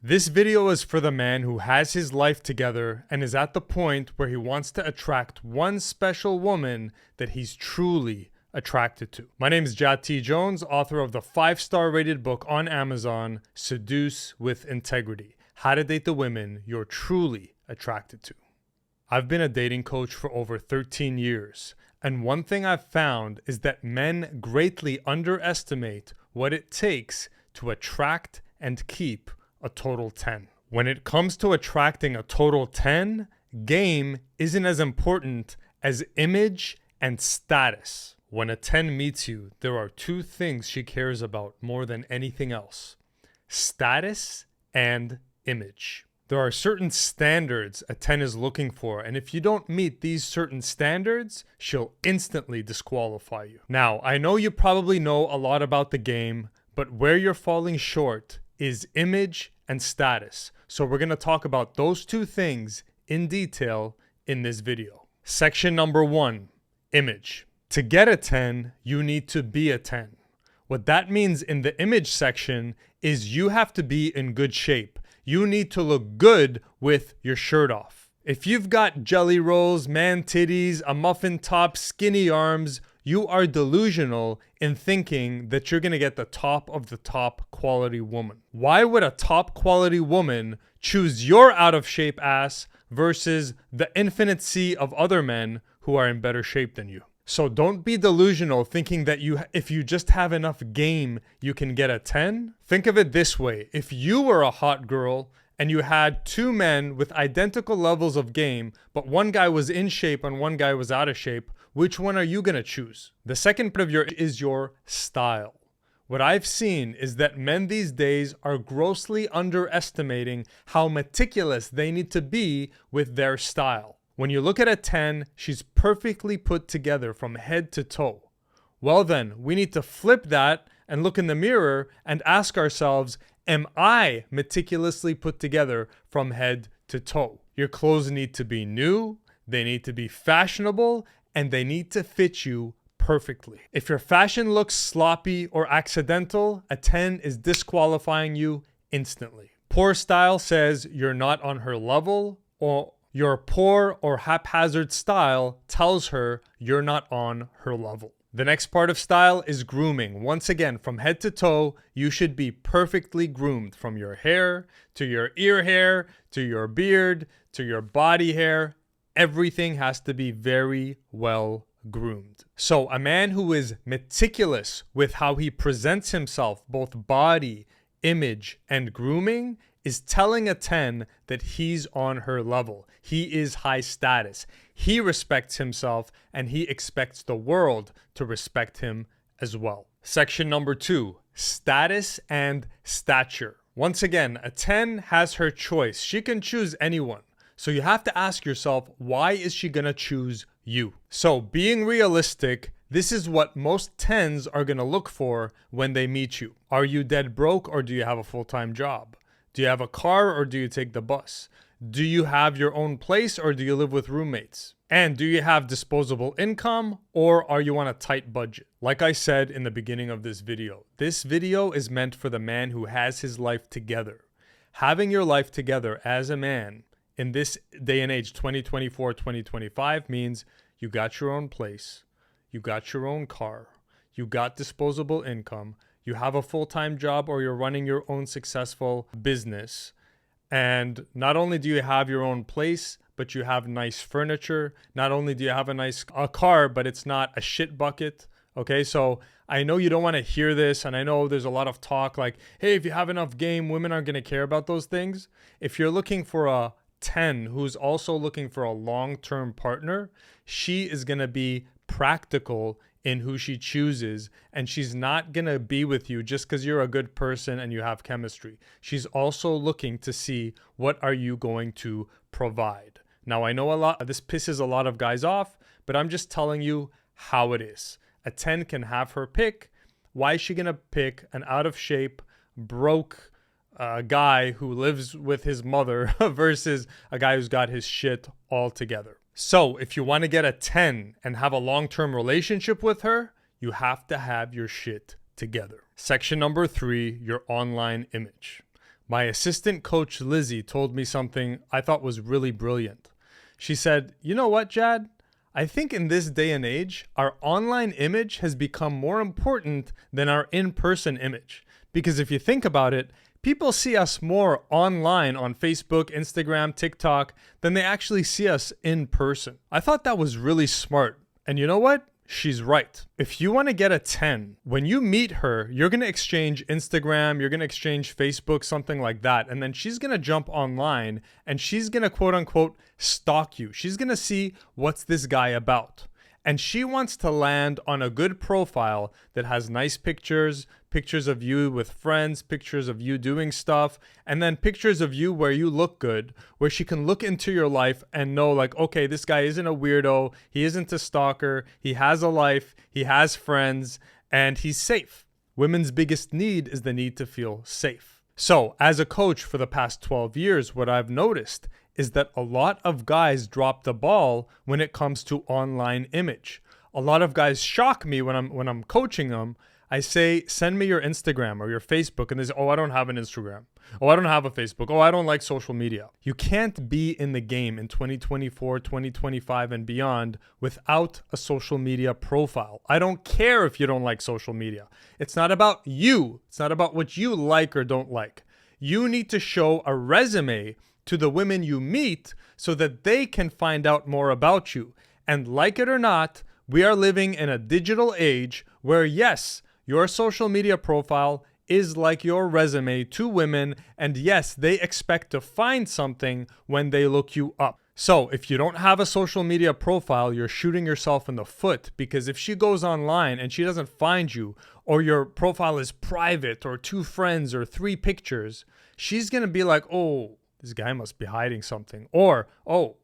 This video is for the man who has his life together and is at the point where he wants to attract one special woman that he's truly attracted to. My name is Jat T. Jones, author of the 5-star rated book on Amazon, Seduce with Integrity: How to Date the Women You're Truly Attracted to. I've been a dating coach for over 13 years, and one thing I've found is that men greatly underestimate what it takes to attract and keep a total 10. When it comes to attracting a total 10, game isn't as important as image and status. When a 10 meets you, there are two things she cares about more than anything else: status and image. There are certain standards a 10 is looking for, and if you don't meet these certain standards, she'll instantly disqualify you. Now, I know you probably know a lot about the game, but where you're falling short is image and status. So we're going to talk about those two things in detail in this video. Section number 1, image. To get a 10, you need to be a 10. What that means in the image section is you have to be in good shape. You need to look good with your shirt off. If you've got jelly rolls, man titties, a muffin top, skinny arms, you are delusional in thinking that you're going to get the top of the top quality woman. Why would a top quality woman choose your out of shape ass versus the infinite sea of other men who are in better shape than you? So don't be delusional thinking that if you just have enough game, you can get a 10. Think of it this way. If you were a hot girl and you had two men with identical levels of game, but one guy was in shape and one guy was out of shape, which one are you going to choose? The second part of is your style. What I've seen is that men these days are grossly underestimating how meticulous they need to be with their style. When you look at a 10, she's perfectly put together from head to toe. Well then, we need to flip that and look in the mirror and ask ourselves, am I meticulously put together from head to toe? Your clothes need to be new, they need to be fashionable, and they need to fit you perfectly. If your fashion looks sloppy or accidental, a 10 is disqualifying you instantly. Poor style says you're not on her level, or your poor or haphazard style tells her you're not on her level. The next part of style is grooming. Once again, from head to toe, you should be perfectly groomed, from your hair to your ear hair to your beard to your body hair. Everything has to be very well groomed. So a man who is meticulous with how he presents himself, both body, image, and grooming, is telling a 10 that he's on her level. He is high status. He respects himself and he expects the world to respect him as well. Section number 2, status and stature. Once again, a 10 has her choice. She can choose anyone. So you have to ask yourself, why is she gonna choose you? So being realistic, this is what most 10s are gonna look for when they meet you. Are you dead broke or do you have a full-time job? Do you have a car or do you take the bus? Do you have your own place or do you live with roommates? And do you have disposable income or are you on a tight budget? Like I said in the beginning of this video is meant for the man who has his life together. Having your life together as a man in this day and age, 2024, 2025, means you got your own place, you got your own car, you got disposable income, you have a full-time job or you're running your own successful business. And not only do you have your own place, but you have nice furniture. Not only do you have a car, but it's not a shit bucket. Okay, so I know you don't want to hear this, and I know there's a lot of talk like, hey, if you have enough game, women aren't going to care about those things. If you're looking for a 10 who's also looking for a long-term partner, she is going to be practical in who she chooses, and she's not going to be with you just because you're a good person and you have chemistry. She's also looking to see, what are you going to provide? Now, I know this pisses a lot of guys off, but I'm just telling you how it is. A 10 can have her pick. Why is she going to pick an out of shape, broke guy who lives with his mother versus a guy who's got his shit all together? So if you want to get a 10 and have a long-term relationship with her, you have to have your shit together. Section number 3, your online image. My assistant coach Lizzie told me something I thought was really brilliant. She said, "You know what, Jad? I think in this day and age, our online image has become more important than our in-person image. Because if you think about it, people see us more online on Facebook, Instagram, TikTok than they actually see us in person." I thought that was really smart. And you know what? She's right. If you want to get a 10, when you meet her, you're going to exchange Instagram, you're going to exchange Facebook, something like that. And then she's going to jump online and she's going to quote unquote stalk you. She's going to see what's this guy about. And she wants to land on a good profile that has nice pictures, pictures of you with friends, pictures of you doing stuff, and then pictures of you where you look good, where she can look into your life and know like, okay, this guy isn't a weirdo, he isn't a stalker, he has a life, he has friends, and he's safe. Women's biggest need is the need to feel safe. So, as a coach for the past 12 years, what I've noticed is that a lot of guys drop the ball when it comes to online image. A lot of guys shock me when I'm coaching them. I say, send me your Instagram or your Facebook, and they say, oh, I don't have an Instagram. Oh, I don't have a Facebook. Oh, I don't like social media. You can't be in the game in 2024, 2025, and beyond without a social media profile. I don't care if you don't like social media. It's not about you. It's not about what you like or don't like. You need to show a resume to the women you meet so that they can find out more about you. And like it or not, we are living in a digital age where, yes, your social media profile is like your resume to women, and yes, they expect to find something when they look you up. So if you don't have a social media profile, you're shooting yourself in the foot, because if she goes online and she doesn't find you, or your profile is private or 2 friends or 3 pictures, she's going to be like, oh, this guy must be hiding something. Or, oh,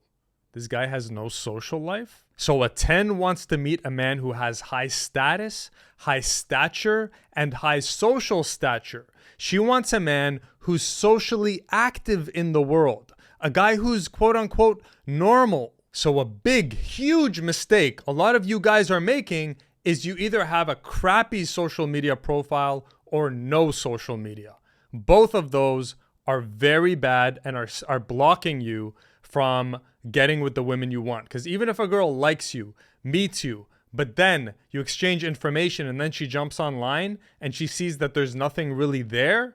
this guy has no social life. So a 10 wants to meet a man who has high status, high stature, and high social stature. She wants a man who's socially active in the world. A guy who's quote unquote normal. So a big, huge mistake a lot of you guys are making is you either have a crappy social media profile or no social media. Both of those are very bad and are blocking you from getting with the women you want. Because even if a girl likes you, meets you, but then you exchange information and then she jumps online and she sees that there's nothing really there,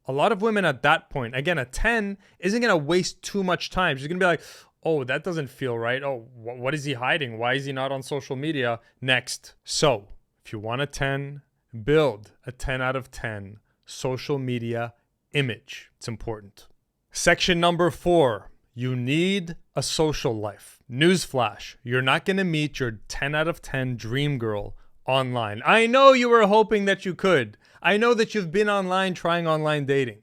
a lot of women at that point, again, a 10 isn't going to waste too much time. She's going to be like, oh, that doesn't feel right. Oh, what is he hiding? Why is he not on social media? Next. So if you want a 10, build a 10 out of 10 social media image. It's important. Section number 4, you need a social life. Newsflash, you're not going to meet your 10 out of 10 dream girl online. I know you were hoping that you could. I know that you've been online trying online dating.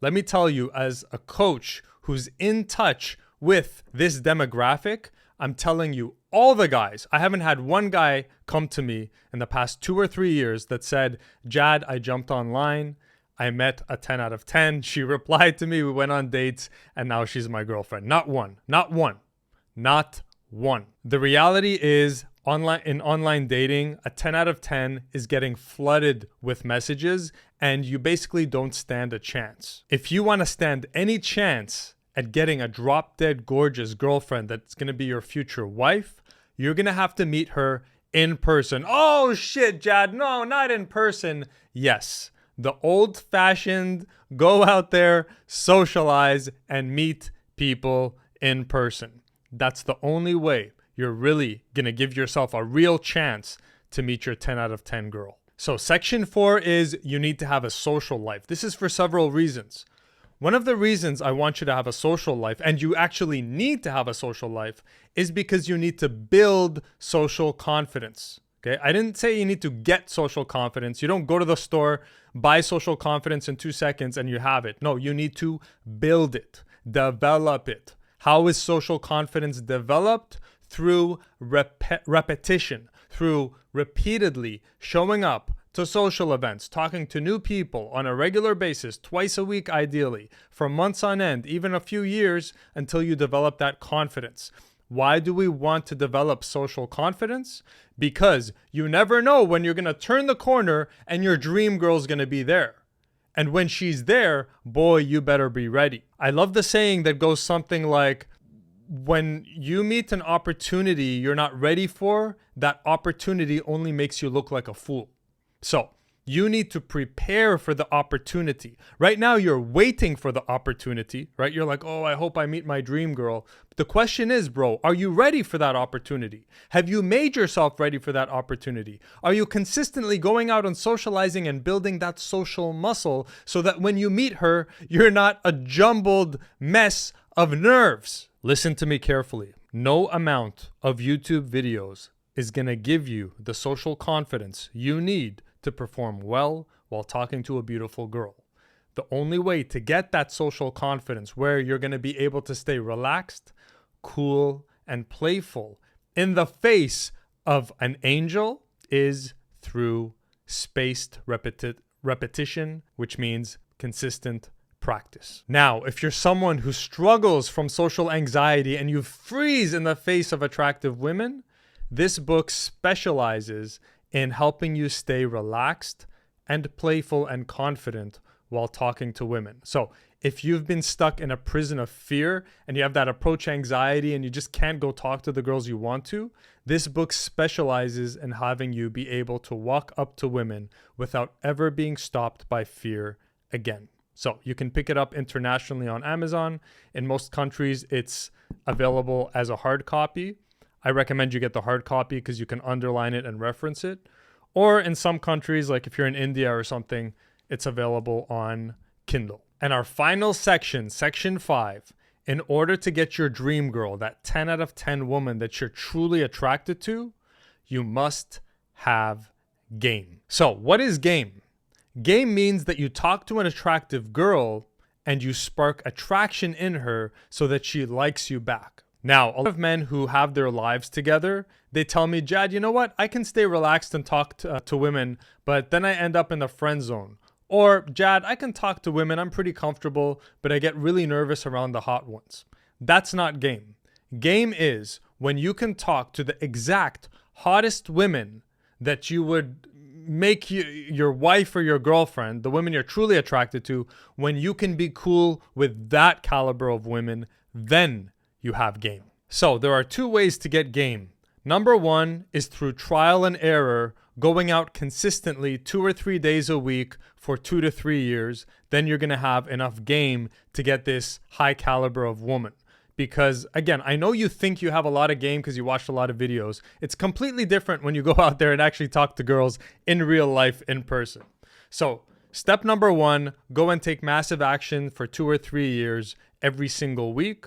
Let me tell you, as a coach who's in touch with this demographic, I'm telling you, all the guys, I haven't had one guy come to me in the past 2 or 3 years that said, Jad, I jumped online, I met a 10 out of 10. She replied to me. We went on dates and now she's my girlfriend. Not one. Not one. Not one. The reality is in online dating, a 10 out of 10 is getting flooded with messages and you basically don't stand a chance. If you want to stand any chance at getting a drop dead gorgeous girlfriend that's going to be your future wife, you're going to have to meet her in person. Oh shit, Jad. No, not in person. Yes. The old-fashioned, go out there, socialize, and meet people in person. That's the only way you're really going to give yourself a real chance to meet your 10 out of 10 girl. So section 4 is you need to have a social life. This is for several reasons. One of the reasons I want you to have a social life, and you actually need to have a social life, is because you need to build social confidence. Okay? I didn't say you need to get social confidence. You don't go to the store, buy social confidence in 2 seconds and you have it. No, you need to build it, develop it. How is social confidence developed? Through repetition, through repeatedly showing up to social events, talking to new people on a regular basis, twice a week ideally, for months on end, even a few years until you develop that confidence. Why do we want to develop social confidence? Because you never know when you're going to turn the corner and your dream girl's going to be there. And when she's there, boy, you better be ready. I love the saying that goes something like, when you meet an opportunity you're not ready for, that opportunity only makes you look like a fool. So you need to prepare for the opportunity. Right now, you're waiting for the opportunity, right? You're like, oh, I hope I meet my dream girl. The question is, bro, are you ready for that opportunity? Have you made yourself ready for that opportunity? Are you consistently going out and socializing and building that social muscle so that when you meet her, you're not a jumbled mess of nerves? Listen to me carefully. No amount of YouTube videos is going to give you the social confidence you need to perform well while talking to a beautiful girl. The only way to get that social confidence where you're going to be able to stay relaxed, cool, and playful in the face of an angel is through spaced repetition, which means consistent practice. Now, if you're someone who struggles from social anxiety and you freeze in the face of attractive women, this book specializes in helping you stay relaxed and playful and confident while talking to women. So if you've been stuck in a prison of fear and you have that approach anxiety and you just can't go talk to the girls you want to, this book specializes in having you be able to walk up to women without ever being stopped by fear again. So you can pick it up internationally on Amazon. In most countries, it's available as a hard copy. I recommend you get the hard copy because you can underline it and reference it. Or in some countries, like if you're in India or something, it's available on Kindle. And our final section, section 5, in order to get your dream girl, that 10 out of 10 woman that you're truly attracted to, you must have game. So what is game? Game means that you talk to an attractive girl and you spark attraction in her so that she likes you back. Now, a lot of men who have their lives together, they tell me, Jad, you know what? I can stay relaxed and talk to women, but then I end up in the friend zone. Or, Jad, I can talk to women, I'm pretty comfortable, but I get really nervous around the hot ones. That's not game. Game is when you can talk to the exact hottest women that you would make your wife or your girlfriend, the women you're truly attracted to. When you can be cool with that caliber of women, then you have game. So there are 2 ways to get game. Number 1 is through trial and error, going out consistently 2 or 3 days a week for 2 to 3 years. Then you're going to have enough game to get this high caliber of woman. Because again, I know you think you have a lot of game because you watched a lot of videos. It's completely different when you go out there and actually talk to girls in real life, in person. So step number 1, go and take massive action for 2 or 3 years every single week.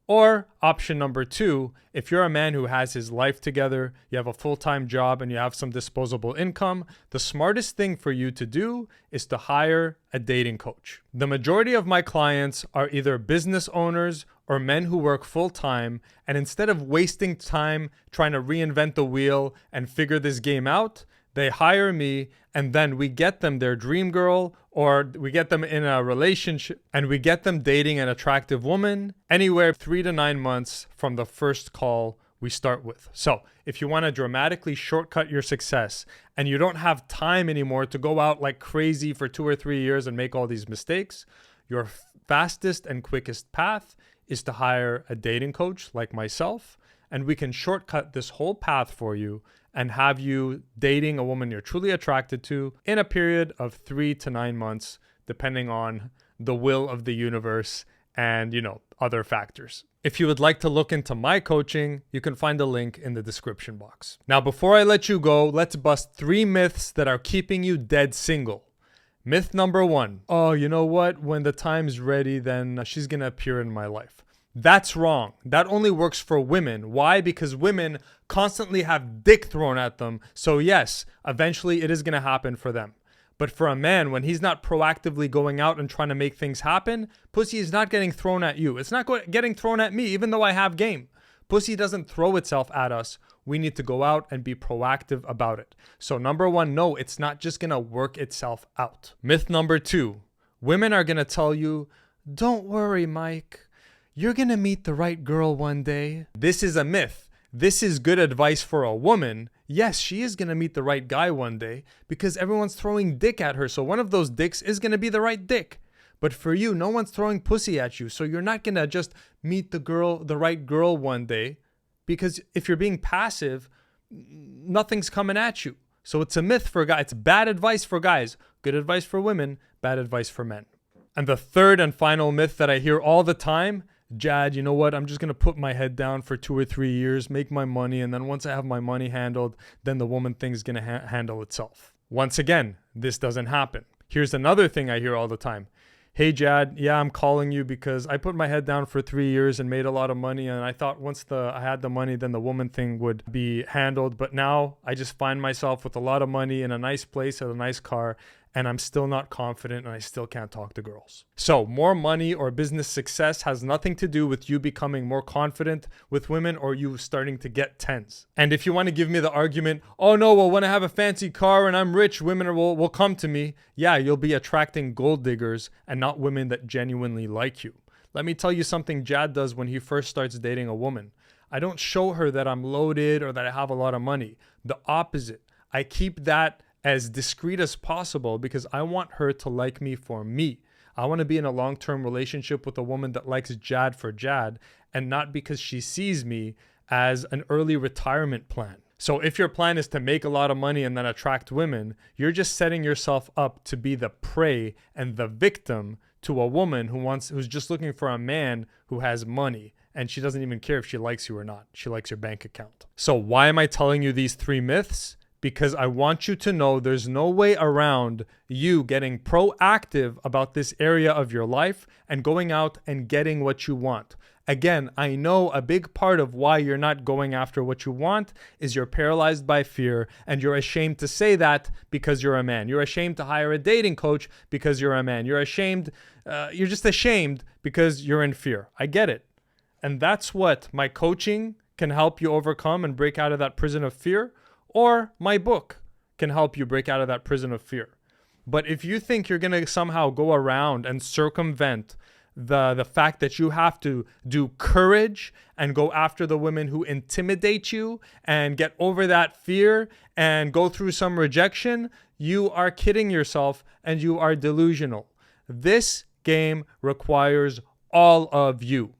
Or option number 2, if you're a man who has his life together, you have a full-time job and you have some disposable income, the smartest thing for you to do is to hire a dating coach. The majority of my clients are either business owners or men who work full-time, and instead of wasting time trying to reinvent the wheel and figure this game out, they hire me, and then we get them their dream girl, or we get them in a relationship, and we get them dating an attractive woman anywhere 3 to 9 months from the first call we start with. So if you want to dramatically shortcut your success and you don't have time anymore to go out like crazy for 2 or 3 years and make all these mistakes, your fastest and quickest path is to hire a dating coach like myself, and we can shortcut this whole path for you and have you dating a woman you're truly attracted to in a period of 3 to 9 months, depending on the will of the universe and, other factors. If you would like to look into my coaching, you can find a link in the description box. Now, before I let you go, let's bust 3 myths that are keeping you dead single. Myth number 1. Oh, you know what? When the time's ready, then she's going to appear in my life. That's wrong. That only works for women. Why? Because women constantly have dick thrown at them. So yes, eventually it is going to happen for them. But for a man, when he's not proactively going out and trying to make things happen, pussy is not getting thrown at you. It's not getting thrown at me, even though I have game. Pussy doesn't throw itself at us. We need to go out and be proactive about it. So number 1, no, it's not just going to work itself out. Myth number 2, women are going to tell you, don't worry, Mike. You're going to meet the right girl one day. This is a myth. this is good advice for a woman. Yes, she is going to meet the right guy one day because everyone's throwing dick at her. So one of those dicks is going to be the right dick. But for you, no one's throwing pussy at you. So you're not going to just meet the right girl one day, because if you're being passive, nothing's coming at you. So it's a myth for guys. It's bad advice for guys. Good advice for women, bad advice for men. And the third and final myth that I hear all the time, Jad, you know what? I'm just going to put my head down for 2 or 3 years, make my money, and then once I have my money handled, then the woman thing's going to handle itself. Once again, this doesn't happen. Here's another thing I hear all the time. Hey, Jad, yeah, I'm calling you because I put my head down for 3 years and made a lot of money. And I thought once I had the money, then the woman thing would be handled. But now I just find myself with a lot of money in a nice place and a nice car, and I'm still not confident and I still can't talk to girls. So more money or business success has nothing to do with you becoming more confident with women or you starting to get tens. And if you want to give me the argument, oh no, well, when I have a fancy car and I'm rich, women will come to me. Yeah, you'll be attracting gold diggers and not women that genuinely like you. Let me tell you something Jad does when he first starts dating a woman. I don't show her that I'm loaded or that I have a lot of money. The opposite. I keep that as discreet as possible because I want her to like me for me. I want to be in a long-term relationship with a woman that likes Jad for Jad and not because she sees me as an early retirement plan. So if your plan is to make a lot of money and then attract women, you're just setting yourself up to be the prey and the victim to a woman who's just looking for a man who has money. And she doesn't even care if she likes you or not. She likes your bank account. So why am I telling you these 3 myths? Because I want you to know there's no way around you getting proactive about this area of your life and going out and getting what you want. Again, I know a big part of why you're not going after what you want is you're paralyzed by fear and you're ashamed to say that because you're a man. You're ashamed to hire a dating coach because you're a man. You're just ashamed because you're in fear. I get it. And that's what my coaching can help you overcome and break out of that prison of fear. Or my book can help you break out of that prison of fear. But if you think you're going to somehow go around and circumvent the fact that you have to do courage and go after the women who intimidate you and get over that fear and go through some rejection, you are kidding yourself and you are delusional. This game requires all of you.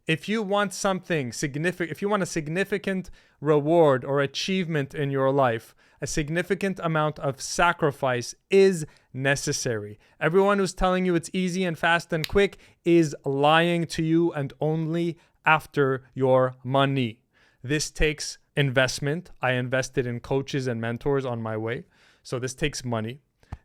If you want something significant, if you want a significant reward or achievement in your life, a significant amount of sacrifice is necessary. Everyone who's telling you it's easy and fast and quick is lying to you and only after your money. This takes investment. I invested in coaches and mentors on my way. So this takes money.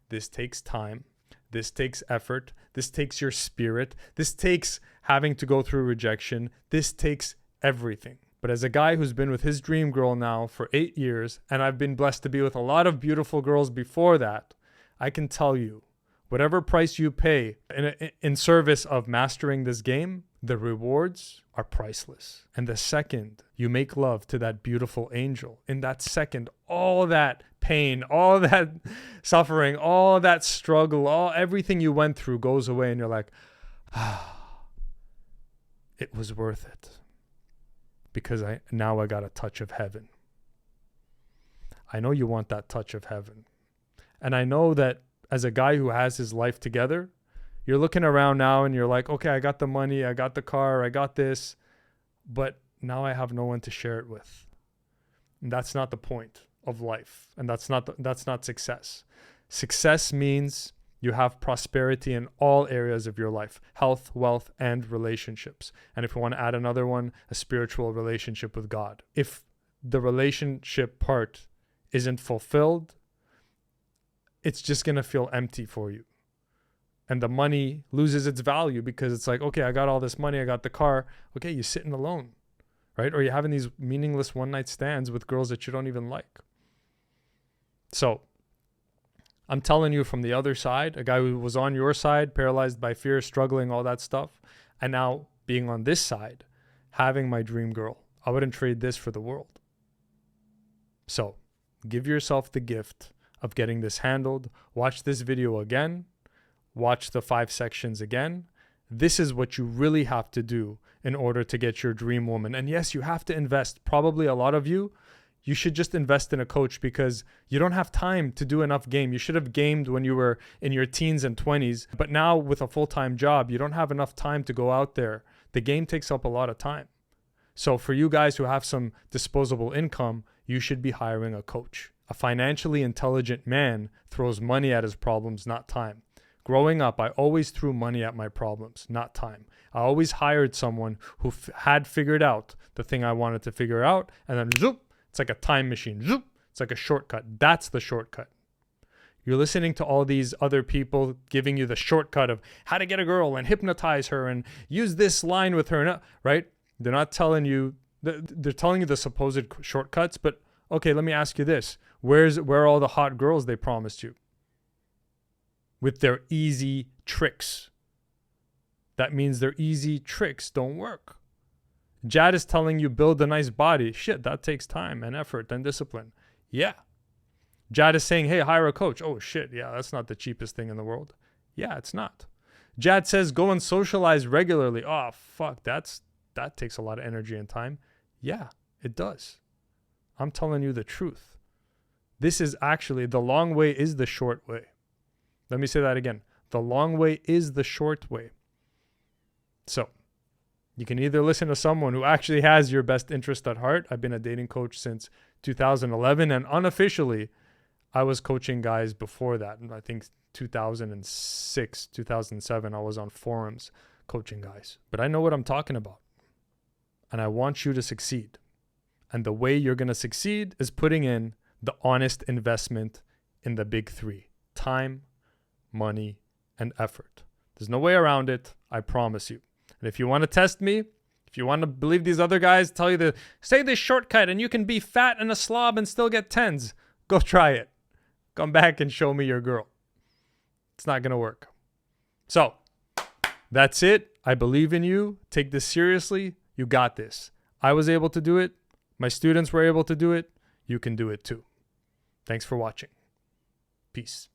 This takes time. This takes effort. This takes your spirit. This takes having to go through rejection. This takes everything. But as a guy who's been with his dream girl now for 8 years, and I've been blessed to be with a lot of beautiful girls before that, I can tell you, whatever price you pay in service of mastering this game, the rewards are priceless. And the second you make love to that beautiful angel, in that second, all that pain, all that suffering, all that struggle, everything you went through goes away and you're like, it was worth it. Because now I got a touch of heaven. I know you want that touch of heaven. And I know that as a guy who has his life together, you're looking around now and you're like, okay, I got the money, I got the car, I got this, but now I have no one to share it with. And that's not the point of life. And that's not success. Success means you have prosperity in all areas of your life: health, wealth, and relationships. And if you want to add another one, a spiritual relationship with God. If the relationship part isn't fulfilled, it's just going to feel empty for you. And the money loses its value because it's like, okay, I got all this money, I got the car. Okay, you're sitting alone, right? Or you're having these meaningless one-night stands with girls that you don't even like. So I'm telling you from the other side, a guy who was on your side, paralyzed by fear, struggling, all that stuff, and now being on this side, having my dream girl. I wouldn't trade this for the world. So give yourself the gift of getting this handled. Watch this video again. Watch the 5 sections again. This is what you really have to do in order to get your dream woman. And yes, you have to invest. Probably a lot of you should just invest in a coach because you don't have time to do enough game. You should have gamed when you were in your teens and 20s. But now with a full-time job, you don't have enough time to go out there. The game takes up a lot of time. So for you guys who have some disposable income, you should be hiring a coach. A financially intelligent man throws money at his problems, not time. Growing up, I always threw money at my problems, not time. I always hired someone who had figured out the thing I wanted to figure out, and then zoop, it's like a time machine. Zoop, it's like a shortcut. That's the shortcut. You're listening to all these other people giving you the shortcut of how to get a girl and hypnotize her and use this line with her, right? They're not telling you, they're telling you the supposed shortcuts, but okay, let me ask you this. Where are all the hot girls they promised you? With their easy tricks. That means their easy tricks don't work. Jad is telling you build a nice body. Shit, that takes time and effort and discipline. Yeah. Jad is saying, hey, hire a coach. Oh shit, yeah, that's not the cheapest thing in the world. Yeah, it's not. Jad says go and socialize regularly. Oh fuck, that takes a lot of energy and time. Yeah, it does. I'm telling you the truth. This is actually, the long way is the short way. Let me say that again. The long way is the short way. So you can either listen to someone who actually has your best interest at heart. I've been a dating coach since 2011, and unofficially, I was coaching guys before that. I think 2006, 2007, I was on forums coaching guys. But I know what I'm talking about. And I want you to succeed. And the way you're going to succeed is putting in the honest investment in the big three: time, money, and effort. There's no way around it. I promise you. And if you want to test me, if you want to believe these other guys tell you say this shortcut and you can be fat and a slob and still get tens, go try it. Come back and show me your girl. It's not going to work. So that's it. I believe in you. Take this seriously. You got this. I was able to do it. My students were able to do it. You can do it too. Thanks for watching. Peace.